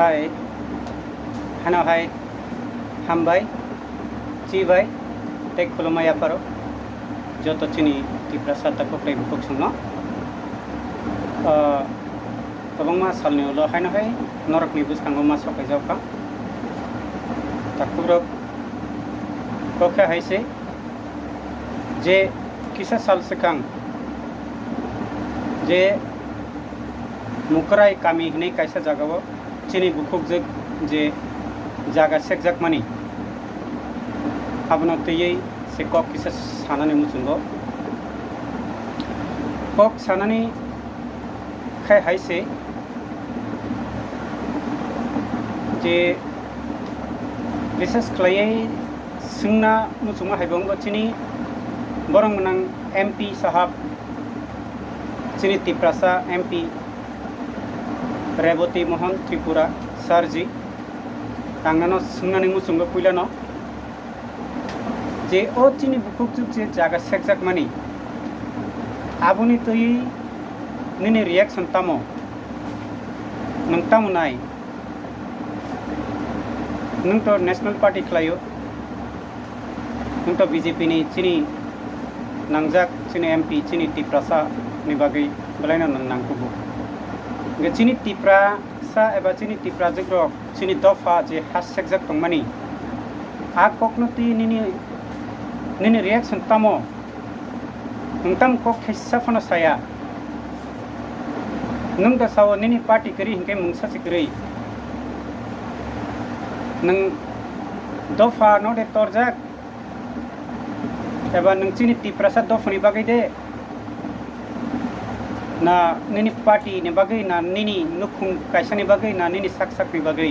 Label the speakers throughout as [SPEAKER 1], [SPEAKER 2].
[SPEAKER 1] Hai, hano hai, hambai, cibai, tek kulumaya paro, joto chini tipra sata ko play bukok sungno. Tabang ma salni ulo hano hai, norak ni bus kanggo ma sokai jau ka. Takubrok kokha hai se, je kisa sal sekang, je mukarai kami hine kaisa jagawo. Chini bukuk jek je jaga sekjak mani abno teyei se kok kisa sanani muchungo kok sanani khai haise je bises khlai sungna muchunga haibongo chini borong menang MP sahab chini tiprasa MP Revati Mohan Tripura sir ji तांगनानो सुंगनानि मुसुंगो पुइलानो जे ओ चिनि बुकुक जुग जे जागा सेकजाक मानि आबुनि तोय निनि रिएक्शन तामो नंतामो नाय नंत नेशनल पार्टी खलायो नंत बीजेपी नि चिनि नांगजाक चिनि एमपी चिनि तिप्रासा नि बागै बलायना नांगबो चीनी तिप्रा सा एबा चीनी तिप्रा जग्रो चीनी दफा जे हाससेक जग तंगमानी आ ककनति निनि रिएक्शन तामो नंताम कक खैसा फना साया नंग दसाव निनि पार्टी करी हिंके मुंगसा सिकरै नंग दफा नोदे तोरजाक एबा नंग चीनी तिप्रा सा दफानि बागै दे ना निनी पार्टी ने बागै ना निनी नुखुं कायसानि बागै ना निनी साक नि बागै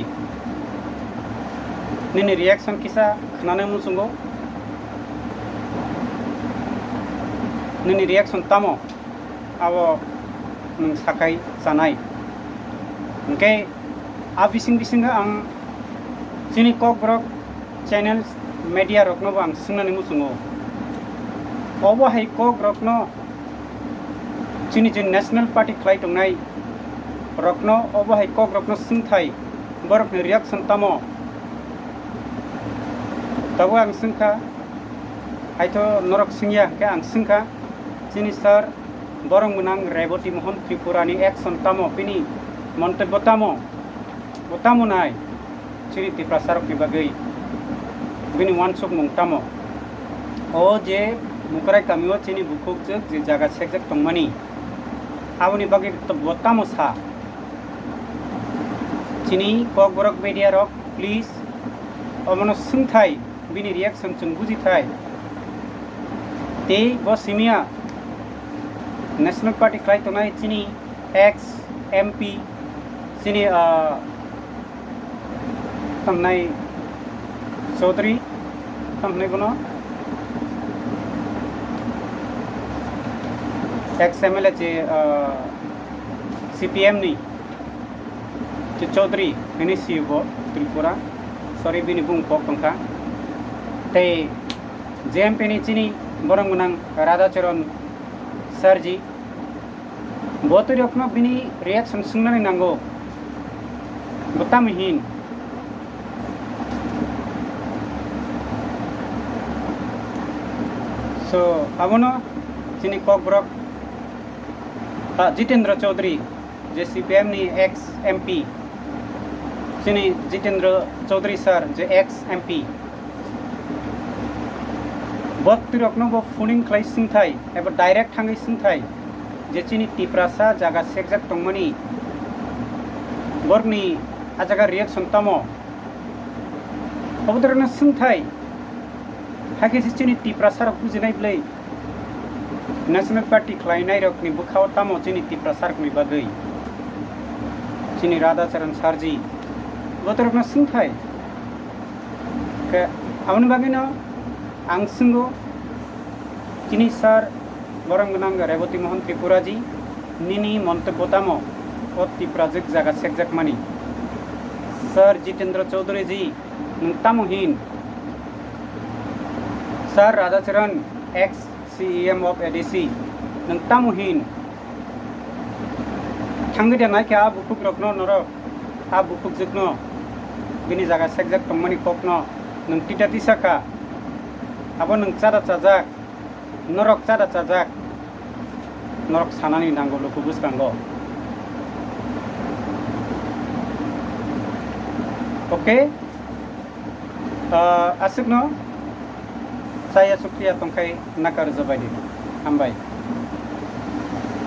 [SPEAKER 1] निनी रिएक्शन किसा खनाने मुसुंगो निनी रिएक्शन तामो आवो नों साकाय जानाय ओंके आ बिसिं आं चिनि ककब्रक चैनल मीडिया रखनोबो आं सोंनानै मुसुंगो अबहाय ककब्रकनो चीनी जो नेशनल पार्टी खलाई तंगनाय रखनो अबहाय कक रखनो सुंथाय बरकनि रिएक्शन तामो तबो आं सुंखा हायथो नरक सिंया के आं सुंखा चीनी सर बरं मुनां रेवती मोहन त्रिपुरानि एक्शन तामो पिनि मन्तब्य तामो बतामो नाय चीनी तिप्रा सारकनि बागै बिनि वानसुक मुं तामो ओ जे मुकराय कामियो चीनी बुकुक जग जे जागा सेकजक तंगमानि आबुनि बागै तो बतामो सा चीनी ककबरक मीडिया रक प्लीज अमनो सुंथाय बिनि रिएक्शन जों बुजिथाय ते बसिमिया नेशनल पार्टी खलाई तंगनाय चीनी एक्स एमपी चीनी तंगनाय चौधरी तंगनाय बनो XMLA जे CPM नि जे चौधरी नि सीबो त्रिपुरा सॉरी बिनि बुं पक तंखा ते JMP नि चिनी बरं मुनां राधाचरण सर जी बोतरी रखनो बिनि रिएक्शन सुंनानै नांगौ बतामहिन सो आबनो चिनी ककब्रक जितेंद्र चौधरी जे CPM नि एक्स MP चीनी जितेंद्र चौधरी सर जे एक्स MP बक्ति रखनो बो फुनिंग खलाई सिंथाय एबा डायरेक्ट थांगै सिंथाय जे चीनी तिप्रासा जागा सेकजाक तंगमानि बरनि आजागा रिएक्शन तामो अबदरना सिंथाय हाके चीनी तिप्रासा बुजिनाय ब्लै नेशनल पार्टी खलायनाय रखनि बुखाव तामो चीनी तिप्रा सारकनि बागै चीनी राधाचरण सारजी बोतरकना सुंथाय के आमनि बागैनो आं सुंगो चीनी सर बरं गोनां रेवती मोहन त्रिपुरा जी निनी मन्तब्य तामो ओ तिप्रा जग जागा सेकजाक मानि सर जितेंद्र चौधरी जी नोंतामहिन sir Radhacharan ex CEM of ADC नोंतामहिन थांगै देनाय के आ बुकुक रखनो नर abu pukjukno bini jaga sekjak tongmani kokno nung tita tisaka abo nung chada chajak norok chada chajak norok sanani nango luku buskango. Oke, asukno saya sukriya tongkai nakar zabaidi. Hambai.